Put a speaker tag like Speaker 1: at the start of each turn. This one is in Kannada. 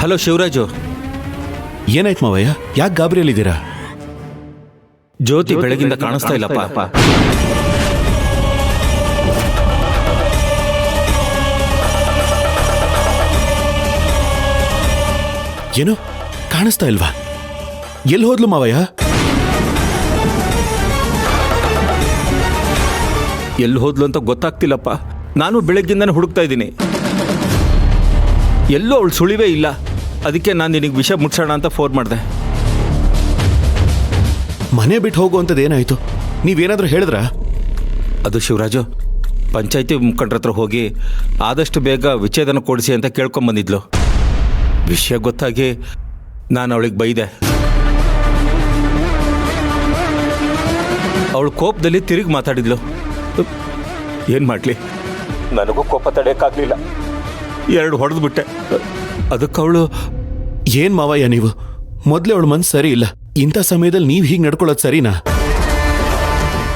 Speaker 1: ಹಲೋ ಶಿವರಾಜು.
Speaker 2: ಏನಾಯ್ತು ಮಾವಯ್ಯ? ಯಾಕೆ ಗಾಬರಿಯಲ್ಲಿದ್ದೀರಾ?
Speaker 1: ಜ್ಯೋತಿ ಬೆಳಗಿಂದ ಕಾಣಿಸ್ತಾ ಇಲ್ಲಪ್ಪ.
Speaker 2: ಏನು ಕಾಣಿಸ್ತಾ ಇಲ್ವಾ? ಎಲ್ಲಿ ಹೋದ್ಲು ಮಾವಯ್ಯ?
Speaker 1: ಎಲ್ಲಿ ಹೋದ್ಲು ಅಂತ ಗೊತ್ತಾಗ್ತಿಲ್ಲಪ್ಪ. ನಾನು ಬೆಳಗ್ಗಿಂದನೇ ಹುಡುಕ್ತಾ ಇದ್ದೀನಿ. ಎಲ್ಲೂ ಅವಳು ಸುಳಿವೇ ಇಲ್ಲ. ಅದಕ್ಕೆ ನಾನು ನಿನಗೆ ವಿಷಯ ಮುಟ್ಸೋಣ ಅಂತ ಫೋನ್ ಮಾಡಿದೆ.
Speaker 2: ಮನೆ ಬಿಟ್ಟು ಹೋಗುವಂಥದ್ದು ಏನಾಯ್ತು? ನೀವೇನಾದರೂ ಹೇಳಿದ್ರಾ?
Speaker 1: ಅದು ಶಿವರಾಜು, ಪಂಚಾಯತಿ ಮುಖಂಡ್ರ ಹತ್ರ ಹೋಗಿ ಆದಷ್ಟು ಬೇಗ ವಿಚ್ಛೇದನ ಕೊಡಿಸಿ ಅಂತ ಕೇಳ್ಕೊಂಬಂದಿದ್ಲು. ವಿಷಯ ಗೊತ್ತಾಗಿ ನಾನು ಅವಳಿಗೆ ಬೈದೆ. ಅವಳು ಕೋಪದಲ್ಲಿ ತಿರುಗಿ ಮಾತಾಡಿದ್ಲು. ಏನು ಮಾಡಲಿ, ನನಗೂ ಕೋಪ ತಡೆಯೋಕ್ಕಾಗಲಿಲ್ಲ. 2 ಹೊಡೆದು ಬಿಟ್ಟೆ. ಅದಕ್ಕೆ ಅವಳು...
Speaker 2: ಏನ್ ಮಾವಯ್ಯ ನೀವು? ಮೊದಲೇ ಅವಳ ಮನ್ಸು ಸರಿ ಇಲ್ಲ. ಇಂಥ ಸಮಯದಲ್ಲಿ ನೀವು ಹೀಗೆ ನಡ್ಕೊಳ್ಳೋದು ಸರಿನಾ?